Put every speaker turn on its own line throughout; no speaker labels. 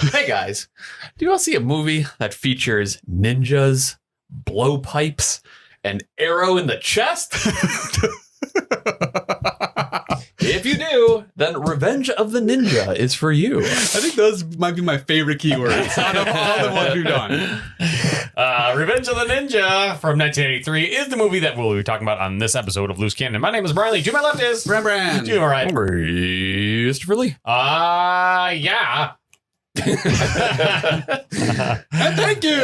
Hey guys, do you all see a movie that features ninjas, blowpipes, and arrow in the chest? If you do, then Revenge of the Ninja is for you.
I think those might be my favorite keywords out of all the ones we've done.
Revenge of the Ninja from 1983 is the movie that we'll be talking about on this episode of Loose Cannon. My name is Brian Lee. To my left is
Brand.
Doing all right.
Christopher Lee.
Yeah.
And thank you.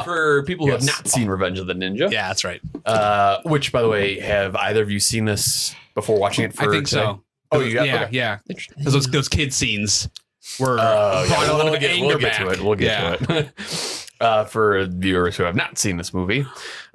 For people who have not seen Revenge of the Ninja.
Yeah, that's right.
Which, by the way, have either of you seen this before watching it?
I think so.
Oh, you got
yeah,
okay.
yeah. Those kid scenes were
we'll get to it. We'll get to it. For viewers who have not seen this movie,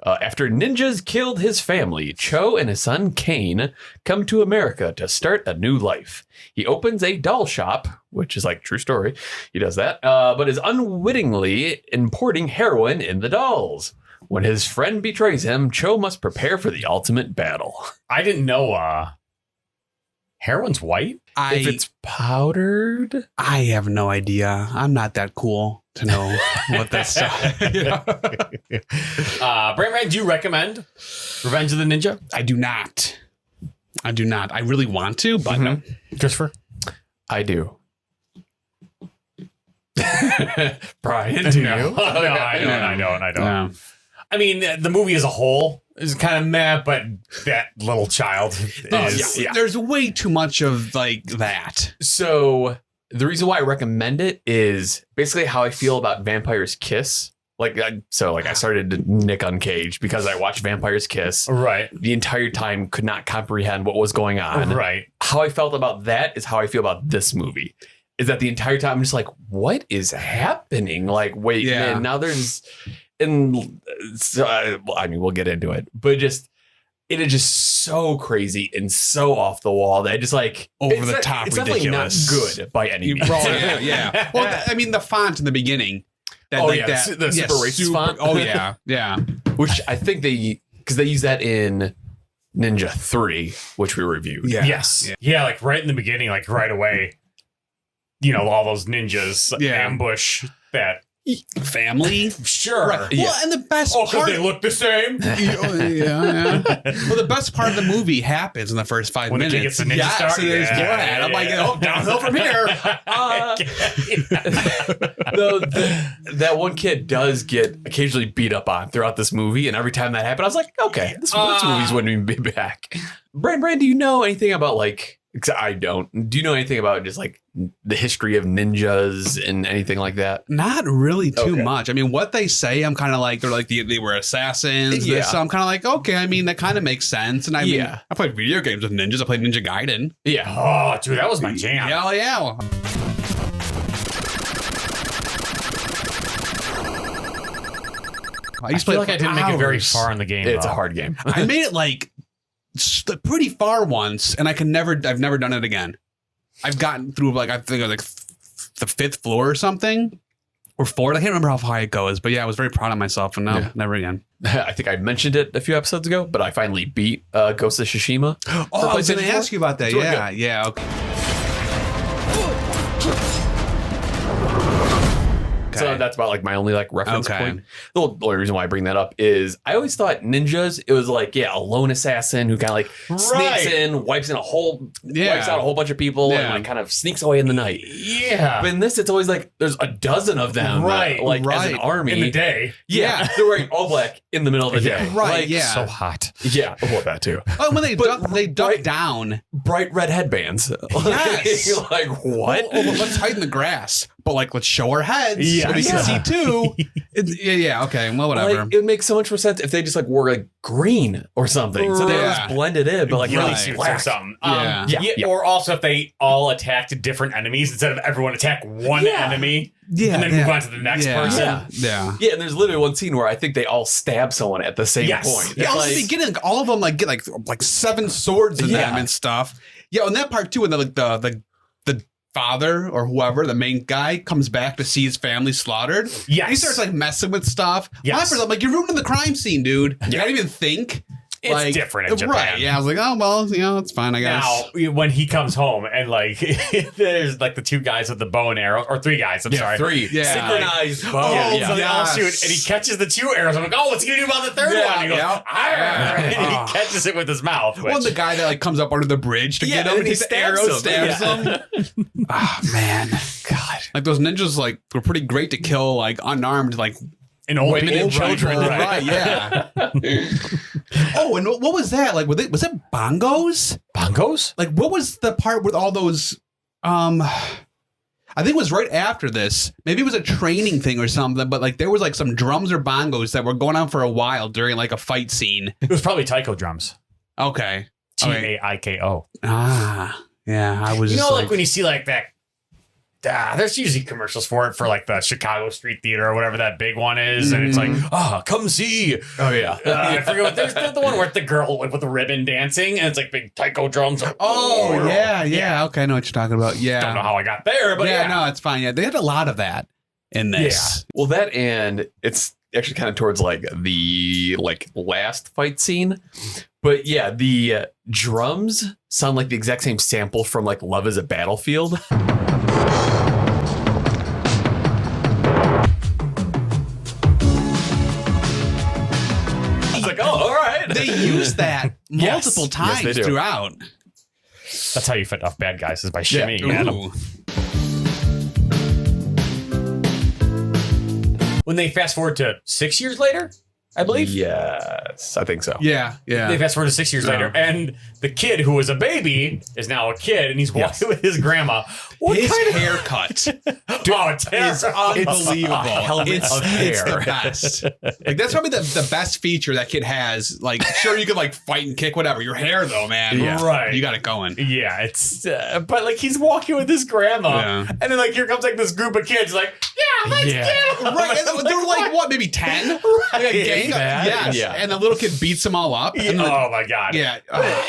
after ninjas killed his family, Cho and his son Kane come to America to start a new life. He opens a doll shop, which is like true story. He does that, but is unwittingly importing heroin in the dolls. When his friend betrays him, Cho must prepare for the ultimate battle.
I didn't know heroin's white.
If it's powdered,
I have no idea. I'm not that cool to know what that's.
Brand, do you recommend Revenge of the Ninja?
I do not. I really want to, but no.
Christopher?
I do. Brian, do you?
No, I don't.
Yeah.
I mean, the movie as a whole is kind of meh, but that little child is...
Yeah.
There's way too much of like that.
So the reason why I recommend it is basically how I feel about Vampire's Kiss. I started Nick Uncaged because I watched Vampire's Kiss.
Right.
The entire time could not comprehend what was going on.
Right.
How I felt about that is how I feel about this movie. Is that the entire time I'm just like, what is happening? Like, wait, man, now there's... And so, we'll get into it, but it is just so crazy and so off the wall that I just like
Over the top
It's
ridiculous.
definitely not good by any means.
Yeah. Well, I mean, the font in the beginning.
The super racist font.
Oh yeah.
Which I think because they use that in Ninja 3, which we reviewed.
Yeah.
Yes. Yeah, like right in the beginning, like right away. You know, all those ninjas ambush that
family.
Sure.
Right. Well, and the best
because
part,
they look the same.
yeah. Well, the best part of the movie happens in the first 5
when
minutes.
When gets the ninja start.
So there's blood. I'm like, downhill from here.
Though that one kid does get occasionally beat up on throughout this movie, and every time that happened, I was like, okay, this movie's wouldn't even be back. Brand, do you know anything about like? I don't. Do you know anything about just like the history of ninjas and anything like that?
Not really too much. I mean, what they say, I'm kind of like, they're like, they were assassins.
Yeah.
So I'm kind of like, okay, I mean, that kind of makes sense. And I mean, I played video games with ninjas. I played Ninja Gaiden.
Yeah.
Oh, dude, that was my jam.
Yeah.
I feel like I didn't make it very far in the game.
It's a hard game.
I made it like pretty far once, and I've never done it again. I've gotten through like I think like the 5th floor or something, or 4th. I can't remember how high it goes, but yeah, I was very proud of myself, and no, never again.
I think I mentioned it a few episodes ago, but I finally beat Ghost of Tsushima.
Oh, I was going to ask you about that.
Really
yeah. Okay.
So that's about like my only like reference point. The only reason why I bring that up is I always thought ninjas, it was like, a lone assassin who kind of like sneaks in, wipes out a whole bunch of people and like kind of sneaks away in the night.
Yeah.
But in this, it's always like there's a dozen of them, as an army.
In the day.
Yeah. They're wearing all black in the middle of the day.
Right.
Like,
so hot.
Yeah. Well, that too.
Oh, when they duck down.
Bright red headbands.
Yes.
Like what?
Oh, let's hide in the grass. But like, let's show our heads.
Yeah.
So we can see too. Okay. Well, whatever.
Like, it would make so much more sense if they just like wore like green or something. So they just blended in, but like really
or something.
Yeah.
Or also if they all attacked different enemies instead of everyone attack one enemy.
Yeah,
and then move on to the next person.
Yeah.
And there's literally one scene where I think they all stab someone at the same point.
Yeah,
It's
in the beginning, all of them like get like 7 swords in them and stuff. Yeah, and that part too, when the father or whoever, the main guy, comes back to see his family slaughtered.
Yes.
He starts like messing with stuff.
Yes.
I'm like, you're ruining the crime scene, dude. You gotta even think.
It's different in Japan.
Right. Yeah. I was like, oh, well, it's fine, I guess.
Now, when he comes home and like there's like the 2 guys with the bow and arrow, or 3 guys, I'm sorry.
3.
Yeah.
Synchronized bow.
So they all shoot, and he catches the 2 arrows. I'm like, oh, what's he gonna do about the 3rd one? And he goes, and he catches it with his mouth.
Well, the guy that like comes up under the bridge to get him, and he stabs him. Oh man, God! Like those ninjas, like were pretty great to kill, like unarmed, like
and old
women and children. Right? Yeah. Oh, and what was that? Like, was it bongos?
Bongos?
Like, what was the part with all those? I think it was right after this. Maybe it was a training thing or something, but like there was like some drums or bongos that were going on for a while during like a fight scene.
It was probably taiko drums.
Okay.
Taiko.
Ah, yeah. I was.
You know, like when you see like that. There's usually commercials for it for like the Chicago Street Theater or whatever that big one is, and it's like, come see.
Oh yeah,
I forget what. There's the one where the girl with the ribbon dancing, and it's like big taiko drums.
Oh yeah. Okay, I know what you're talking about. Yeah,
don't know how I got there, but yeah,
no, it's fine. Yeah, they had a lot of that in this.
Yeah. Well, that and it's actually kind of towards like the last fight scene, but yeah, the drums sound like the exact same sample from like Love Is a Battlefield. Like, oh, all right.
They use that multiple times
they do.
Throughout.
That's how you fight off bad guys, is by shimmying at them. When they fast forward to 6 years later, I believe.
Yes, I think so.
Yeah.
They fast forward to 6 years later, and the kid who was a baby is now a kid, and he's walking with his grandma.
His haircut
is
unbelievable.
It's
the best. Like that's probably the best feature that kid has. Like, sure, you could like fight and kick, whatever. Your hair, though, man.
Yeah. Right.
You got it going.
Yeah, it's but like he's walking with his grandma, and then like here comes like this group of kids, like let's get him.
Right, and they're like what, maybe 10?
Right.
Like a gang of, yes.
Yeah.
And the little kid beats them all up. And
oh my god.
Yeah.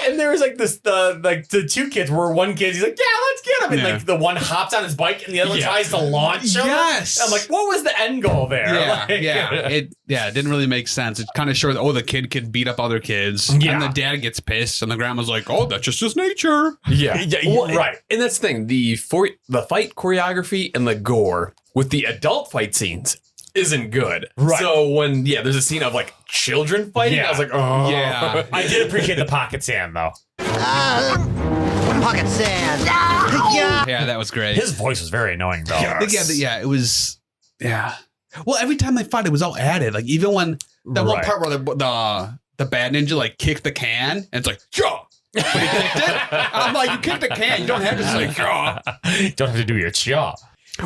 And there was like the 2 kids where one kid, he's like, yeah, let's get him, and like the one hops on his bike and the other one tries to launch him.
Yes.
I'm like, what was the end goal there?
It didn't really make sense. It kind of showed the kid could beat up other kids, and the dad gets pissed, and the grandma's like, oh, that's just his nature.
Yeah.
Well, right.
And that's the thing. The fight choreography and the gore with the adult fight scenes isn't good. Right. So when there's a scene of like children fighting, I was like, oh
yeah.
I did appreciate the pocket sand though.
Pocket sand.
Yeah, that was great.
His voice was very annoying though.
It was. Yeah. Well, every time they fought, it was all added. Like even when that one part where the bad ninja like kicked the can, and it's like, yeah. But he kicked it. And I'm like, you kicked the can. You don't have to say, yeah.
You don't have to do your chaw.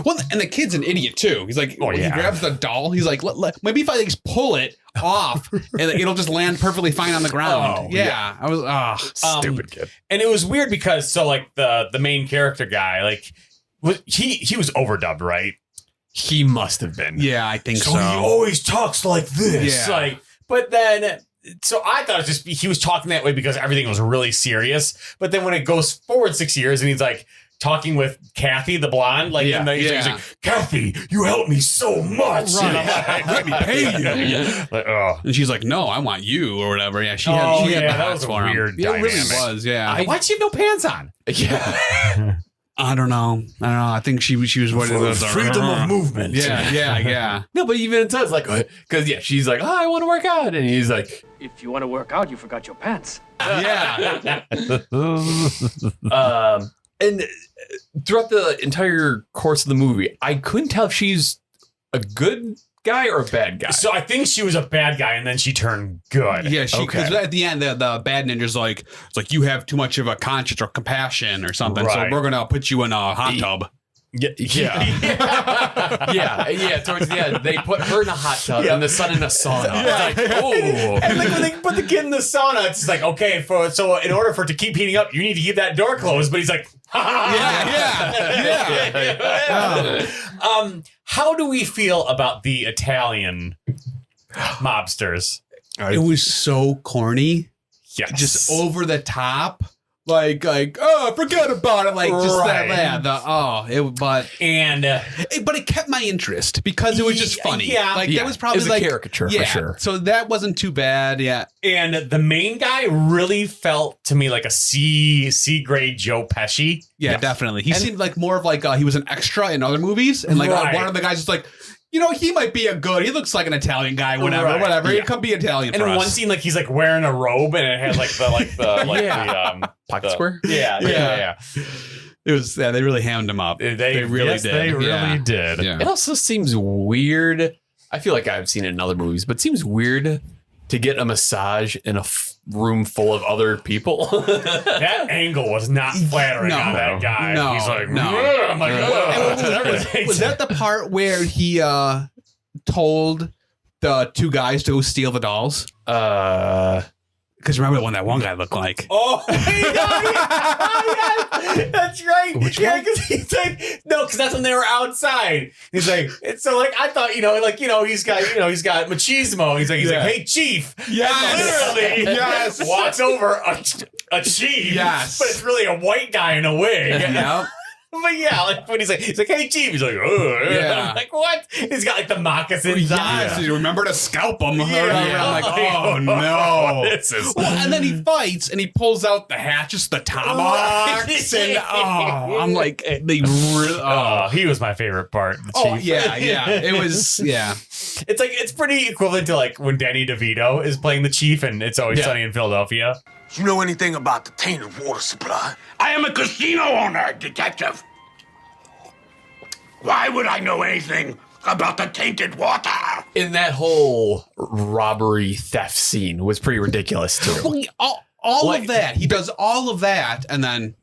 Well, and the kid's an idiot too. He's like, he grabs the doll. He's like, maybe if I just pull it off, and it'll just land perfectly fine on the ground. I was
stupid kid.
And it was weird because like the main character guy, like he was overdubbed, right?
He must have been.
Yeah, I think so.
He always talks like this.
Yeah.
Like, but then. So I thought it was just he was talking that way because everything was really serious. But then when it goes forward 6 years and he's like talking with Kathy, the blonde, like, he's like, Kathy, you helped me so much.
Right.
And I'm like, let me pay you. Like,
and she's like, no, I want you or whatever. Yeah, she
had
the
that was a weird dynamic.
It really was, yeah.
Why'd she have no pants on?
Yeah.
I don't know. I think she was worried about
freedom of movement.
Yeah.
No, but even it says like, because she's like, I want to work out, and he's like,
if you want to work out, you forgot your pants.
Yeah.
And throughout the entire course of the movie, I couldn't tell if she's a good guy or a bad guy.
So I think she was a bad guy, and then she turned good.
Yeah, because at the end, the bad ninja's like, it's like, you have too much of a conscience or compassion or something, so we're going to put you in a hot tub.
Yeah. Towards the end, they put her in a hot tub and the son in a sauna. It's like, oh.
And like when they put the kid in the sauna, it's like, okay, so in order for it to keep heating up, you need to keep that door closed. But he's like, how do we feel about the Italian mobsters?
It was so corny.
Yes.
Just over the top. like oh, forget about it, like just
Right.
but it kept my interest because it was just funny.
Yeah.
Like
Yeah,
that was probably
it was a
like
caricature for sure.
So that wasn't too bad. Yeah.
And the main guy really felt to me like a C grade Joe Pesci.
Yeah, definitely. He seemed like more of like he was an extra in other movies, and like
Right.
one of the guys was like, he might be he looks like an Italian guy, whatever.
Right.
He could be Italian.
And
for
in
us.
one scene, like he's like wearing a robe, and it had like the
Pocket square.
Yeah.
It was they really hammed him up.
They really did. They really did.
Yeah.
It also seems weird. I feel like I've seen it in other movies, but it seems weird to get a massage in a room full of other people.
That angle was not flattering on that guy.
No,
He's like,
no.
I'm like,
Was that the part where he told the two guys to go steal the dolls? Because remember what that one guy looked like?
Oh, yeah, that's right. Yeah, because he's like, no, because that's when they were outside. He's like, it's so like I thought, he's got machismo. He's like, hey, chief.
Yes.
Literally,
Yes.
walks over a chief.
Yes.
But it's really a white guy in a wig.
Yep.
But yeah, like when he's like, hey, chief. He's like, oh,
Yeah.
I'm like, what? He's got like the moccasins
Yes,
on.
you remember to scalp him.
Yeah.
I'm like, oh no.
This is
And then he fights and he pulls out the hatchets, the tomahawks, and I'm like, they really.
he was my favorite part. The
Oh
chief.
yeah, it was
It's like it's pretty equivalent to like when Danny DeVito is playing the chief and It's Always Sunny in Philadelphia.
You know anything about the tainted water supply?
I am a casino owner, detective. Why would I know anything about the tainted water?
And that whole robbery theft scene was pretty ridiculous too.
Well, all of that. He does all of that, and then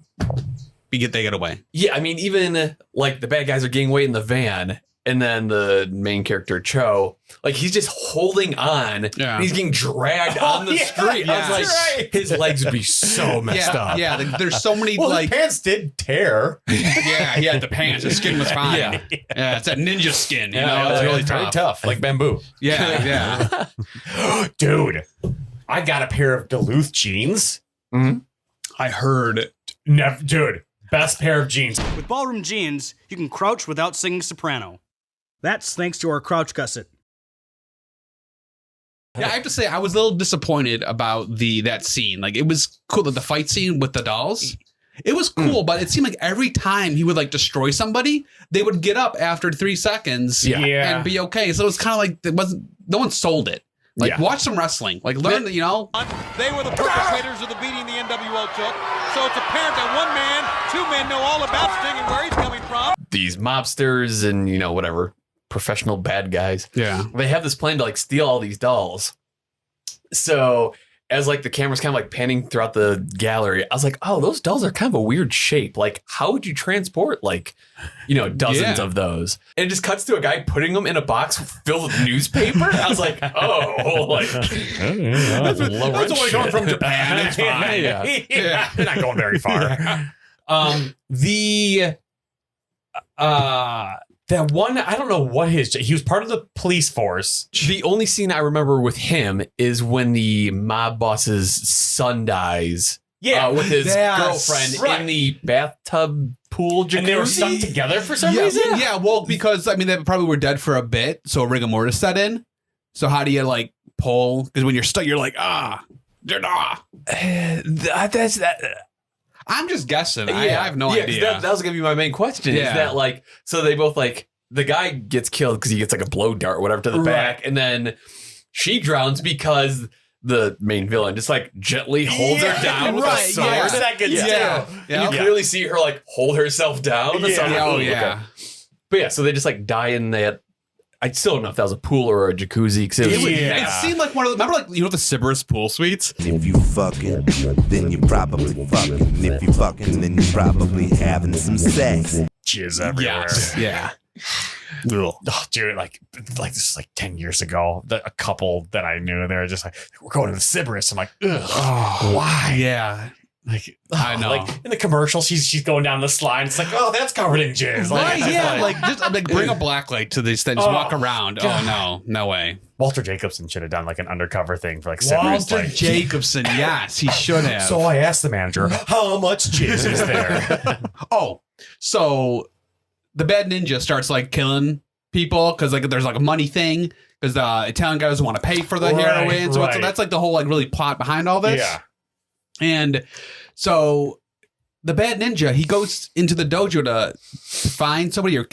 they get away.
Yeah, I mean, even like the bad guys are getting away in the van, and then the main character Cho, like he's just holding on.
Yeah.
And he's getting dragged on the street. I was like,
right.
his legs would be so messed up.
Yeah. There's so many
Well,
like
his pants did tear.
yeah, the pants. The skin was fine.
Yeah.
It's that ninja skin. You know,
Yeah,
it's really
very
tough.
like bamboo.
Yeah.
Dude, I got a pair of Duluth jeans.
I heard.
Dude, best pair of jeans.
With ballroom jeans, you can crouch without singing soprano. That's thanks to our crouch gusset.
Yeah, I have to say I was a little disappointed about that scene. Like it was cool, the fight scene with the dolls. It was cool, but it seemed like every time he would like destroy somebody, they would get up after 3 seconds
Yeah.
and be okay. So it was kind of like no one sold it. Like watch some wrestling. Like learn that,
They were the perpetrators of the beating the NWO took. So it's apparent that one man, two men know all about Sting and where he's coming from.
These mobsters and whatever professional bad guys.
Yeah.
They have this plan to like steal all these dolls. So as like the camera's kind of like panning throughout the gallery, I was like, oh, those dolls are kind of a weird shape. Like, how would you transport like, dozens of those? And it just cuts to a guy putting them in a box filled with newspaper. I was like, oh, like
That's only coming from Japan. It's fine.
Yeah. They're not going very far. That one, I don't know what he was part of the police force.
The only scene I remember with him is when the mob boss's son dies.
Yeah,
with his
yes,
girlfriend
right.
in the bathtub pool jacuzzi.
And they were stuck together for some
Yeah,
reason?
yeah, well, because they probably were dead for a bit, so rigor mortis set in. So how do you like pull? Because when you're stuck, you're like, they're not.
That's that.
I'm just guessing. I have no idea.
That was gonna be my main question. Is that like so they both like the guy gets killed because he gets like a blow dart or whatever to the back, and then she drowns because the main villain just like gently holds her down with a sword.
Yeah. Seconds,
Yeah.
And you clearly see her like hold herself down.
Yeah.
So I'm like,
Oh
"Ooh,
yeah.
okay." But yeah, so they just like die in that. I still don't know if that was a pool or a jacuzzi. Cause
It seemed like one of the, remember like the Sybaris pool suites?
If you fucking, then you probably fucking. If you fucking, then you probably having some sex.
Jizz everywhere.
Yeah.
Oh, dude, like this is like 10 years ago. A couple that I knew, they were just like, we're going to the Sybaris. I'm like, ugh, why?
Yeah.
Like
I know.
Like in the commercial, she's going down the slide. It's like, oh, that's covered in jizz.
Right? Yeah. Like just bring a blacklight to this thing. Just walk around. God. Oh no way.
Walter Jacobson should have done like an undercover thing for like 7 years.
Walter Jacobson. Yes, he should have.
So I asked the manager, how much jizz is there?
So the bad ninja starts like killing people because like there's like a money thing because the Italian guy doesn't want to pay for the heroin. So that's like the whole like really plot behind all this.
Yeah.
And so the bad ninja, he goes into the dojo to find somebody or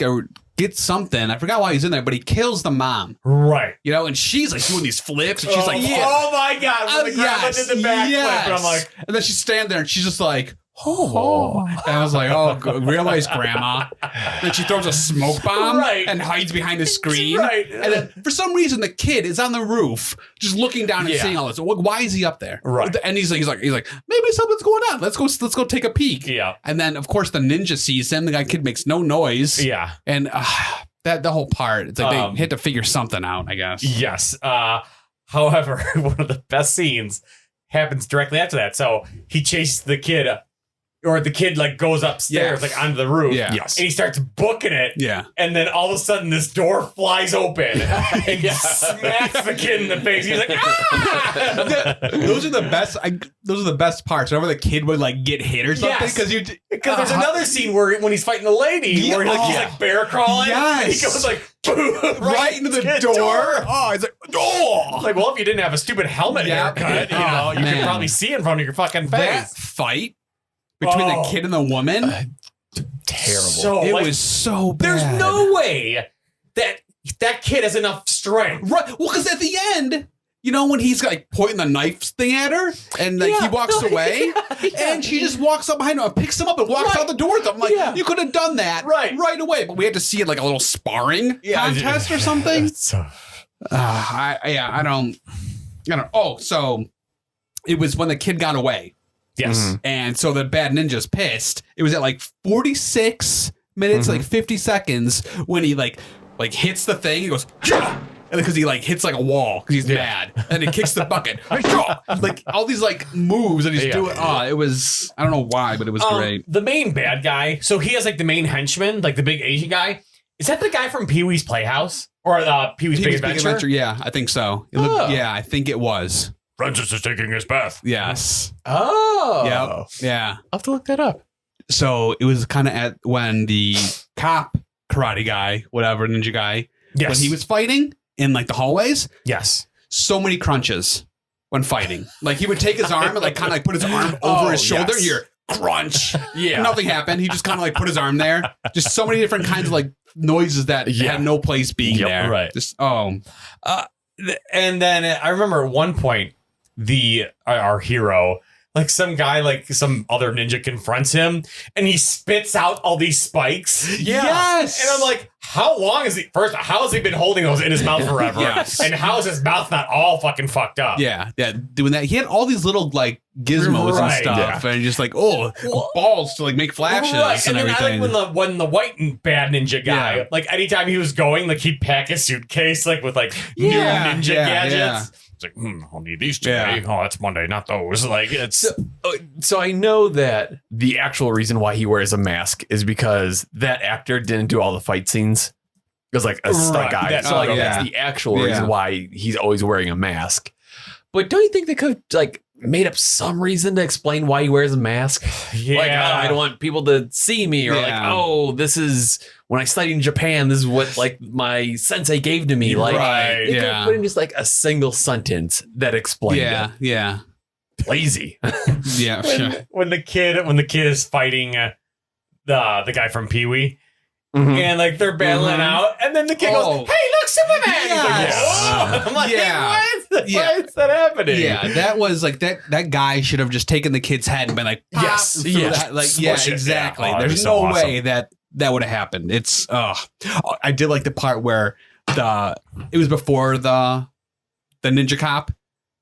get something. I forgot why he's in there, but he kills the mom.
Right.
You know, and she's like doing these flips and she's like,
oh my God. When the grandma did the backflip. And I'm like,
and then she's standing there and she's just like, oh. And I was like, oh, realize grandma. Then she throws a smoke bomb and hides behind the screen. Right. And then for some reason, the kid is on the roof just looking down and seeing all this. Why is he up there?
Right.
And he's like, maybe something's going on. Let's go take a peek.
Yeah.
And then of course the ninja sees him. The kid makes no noise.
Yeah.
And the whole part, it's like they had to figure something out, I guess.
Yes. However, one of the best scenes happens directly after that. So he chases the kid or the kid like goes upstairs, like onto the roof.
Yeah.
Yes. And he starts booking it.
Yeah.
And then all of a sudden this door flies open and smacks the kid in the face. He's like, ah!
Those are the best. Those are the best parts. Whenever the kid would like get hit or something,
because there's another scene where when he's fighting the lady, where he's like bear crawling.
Yes.
And he goes like boom,
right into the door. Oh, he's like, oh.
Like, well, if you didn't have a stupid helmet haircut, you could probably see in front of your fucking face.
That fight between the kid and the woman,
terrible.
So,
it was so bad.
There's no way that kid has enough strength.
Right. Well, because at the end, you know, when he's like pointing the knife thing at her and like he walks away and she just walks up behind him and picks him up and walks out the door. I'm like, you could have done that right away, but we had to see it like a little sparring contest or something. I don't. Oh, so it was when the kid got away.
Yes.
Mm-hmm. And so the bad ninja's pissed. It was at like 46 minutes, like 50 seconds when he like hits the thing. He goes, yeah! And because he like hits like a wall because he's mad. And he kicks the bucket. Like all these like moves that he's doing. Oh, it was, I don't know why, but it was great.
The main bad guy. So he has like the main henchman, like the big Asian guy. Is that the guy from Pee-wee's Playhouse? Or Pee-wee's Big Adventure?
Yeah, I think so. Yeah, I think it was.
Francis is taking his bath.
Yes.
Oh.
Yep. Yeah.
I'll have to look that up.
So it was kind of at when the cop karate guy, whatever, ninja guy, when he was fighting in like the hallways.
Yes.
So many crunches when fighting. Like he would take his arm and like kind of like put his arm over his shoulder.
Yes.
Here, crunch. Yeah. Nothing happened. He just kind of like put his arm there. Just so many different kinds of like noises that had no place being there.
Right.
Just,
and then I remember at one point, our hero, like some guy, like some other ninja confronts him and he spits out all these spikes.
Yes.
And I'm like, how has he been holding those in his mouth forever?
Yes.
And how is his mouth not all fucking fucked up?
Yeah. Doing that. He had all these little like gizmos and stuff. And just like, balls to like make flashes and everything.
I like when the white and bad ninja guy, like anytime he was going, like he'd pack his suitcase like with like new ninja gadgets. Yeah. It's like, I'll need these today. Oh, that's Monday, not those. Like it's
so I know that the actual reason why he wears a mask is because that actor didn't do all the fight scenes. It was like a stunt guy. That's the actual reason why he's always wearing a mask. But don't you think they could have like made up some reason to explain why he wears a mask?
Yeah.
Like, I don't want people to see me, or like, this is when I studied in Japan, this is what like my sensei gave to me. Like, they could have put in just like a single sentence that explained it.
Yeah.
Lazy.
When the kid is fighting the guy from Pee-wee. Mm-hmm. And like they're battling out, and then the kid goes, "Hey, look, Superman!" He's like, "Whoa!" I'm like, why is that happening?
Yeah, that was like that guy should have just taken the kid's head and been like, exactly. There's no way that would have happened. It's I did like the part where it was before the ninja cop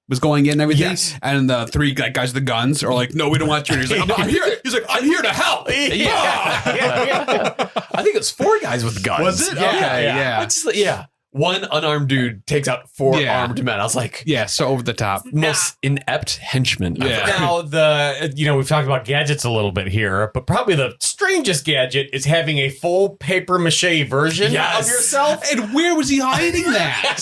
was going in and everything, and the three guys with the guns are like, "No, we don't want you." He's like, "I'm here." He's like, "I'm here to help."
I think it was 4 guys with guns.
Was it? Okay, yeah.
one unarmed dude takes out 4 armed men. I was like,
yeah, so over the top.
Most inept henchman.
Yeah.
Now, we've talked about gadgets a little bit here, but probably the strangest gadget is having a full paper mache version of yourself.
And where was he hiding that?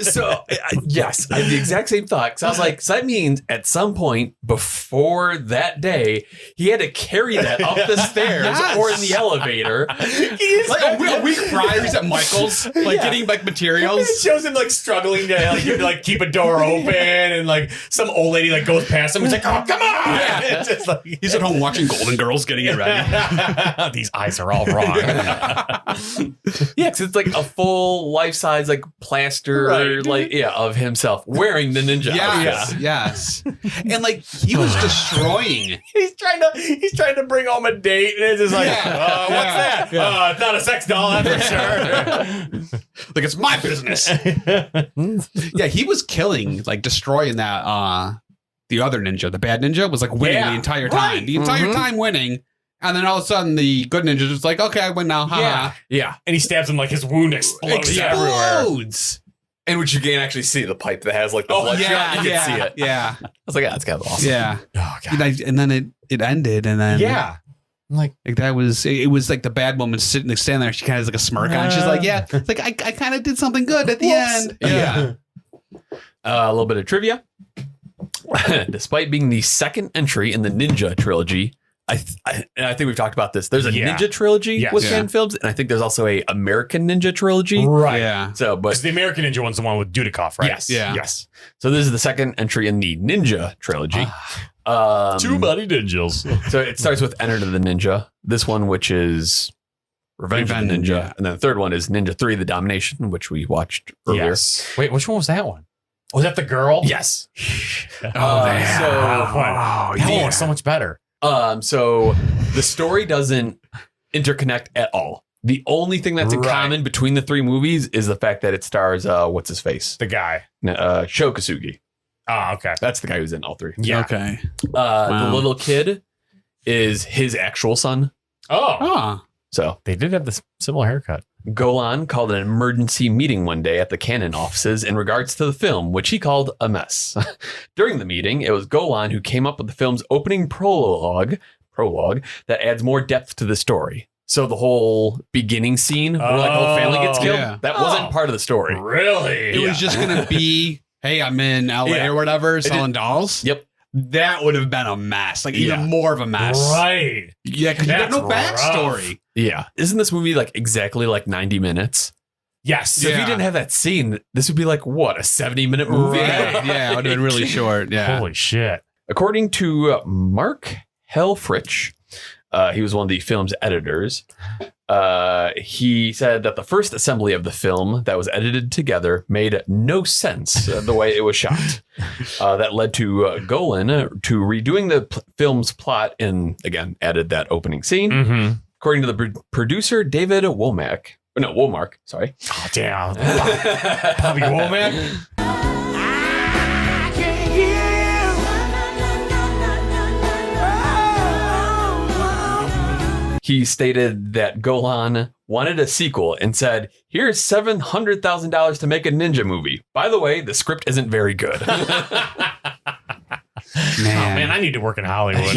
So, yes, I had the exact same thought. Because I was like, so that means at some point before that day, he had to carry that up the stairs or in the elevator.
Like a week prior, he's at Michael's, getting materials.
It shows him struggling to keep a door open, and some old lady goes past him. He's like, "Oh, come on!"
Yeah.
Just
he's at home watching Golden Girls, getting it ready.
These eyes are all wrong.
Because it's a full life size plaster of himself wearing the ninja outfit.
Yes. And he was destroying.
He's trying to bring home a date, and it's just what's that?
Yeah.
It's not a sex doll, I'm for sure.
It's my business. Yeah, he was killing, destroying that. The other ninja, the bad ninja, was winning the entire time.
Right.
The entire time winning. And then all of a sudden, the good ninja just okay, I win now.
Yeah.
And he stabs him his wound explodes everywhere.
In which you can actually see the pipe that has the bloodshot. You can see it.
Yeah.
I was like, that's kind of awesome.
Yeah.
Oh, God.
And then it ended, and then that was it was the bad woman standing there. She kind of has a smirk on. She's like, yeah, it's I kind of did something good at the end.
Yeah. A little bit of trivia. Despite being the second entry in the Ninja trilogy, I think we've talked about this. There's a Ninja trilogy with Kane Films, and I think there's also a American Ninja trilogy.
Right.
Yeah.
So, but
the American Ninja one's the one with Dudikoff, right?
Yes.
Yeah.
Yes. So this is the second entry in the Ninja trilogy.
Two buddy ninjas.
So it starts with Enter the Ninja. This one, which is Revenge of the Ninja, and then the third one is Ninja 3: The Domination, which we watched earlier.
Yes. Wait, which one was that one? Was that the girl?
Yes.
That one was so much better.
So the story doesn't interconnect at all. The only thing that's in common between the 3 movies is the fact that it stars what's his face?
The guy.
Shô Kosugi.
Oh, okay.
That's the guy who's in all 3.
Yeah.
Okay.
The little kid is his actual son.
Oh.
So
they did have this similar haircut.
Golan called an emergency meeting one day at the Canon offices in regards to the film, which he called a mess. During the meeting, it was Golan who came up with the film's opening prologue that adds more depth to the story. So the whole beginning scene where the whole family gets killed, that wasn't part of the story.
Really?
It was just going to be, hey, I'm in LA or whatever, selling dolls.
Yep.
That would have been a mess, even more of a mess.
Right.
Yeah, because you have no backstory.
Yeah. Isn't this movie exactly 90 minutes?
Yes.
So if you didn't have that scene, this would be what, a 70-minute movie?
Right. Yeah, it would have been really short. Yeah.
Holy shit.
According to Mark Helfrich, he was one of the film's editors. He said that the first assembly of the film that was edited together made no sense the way it was shot. That led to Golan to redoing the film's plot and, again, added that opening scene.
Mm-hmm.
According to the producer, David Womack. Sorry.
Oh, damn. Bobby Womack?
He stated that Golan wanted a sequel and said, here's $700,000 to make a ninja movie. By the way, the script isn't very good.
Man, I need to work in Hollywood.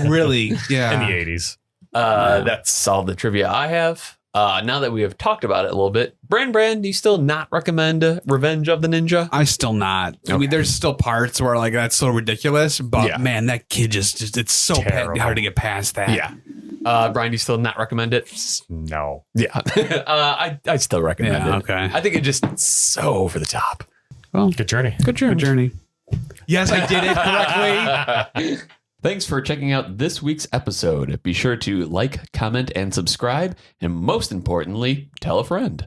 Really? Yeah.
In the 80s.
That's all the trivia I have. Now that we have talked about it a little bit, Brand, do you still not recommend Revenge of the Ninja?
I still not. Okay. I mean, there's still parts where that's so ridiculous, but man, that kid just it's so hard to get past that.
Yeah. Brian, do you still not recommend it?
No.
Yeah. I still recommend it.
Okay.
I think it's just so over the top.
Well,
good journey.
Good journey. Yes, I did it correctly.
Thanks for checking out this week's episode. Be sure to like, comment, and subscribe. And most importantly, tell a friend.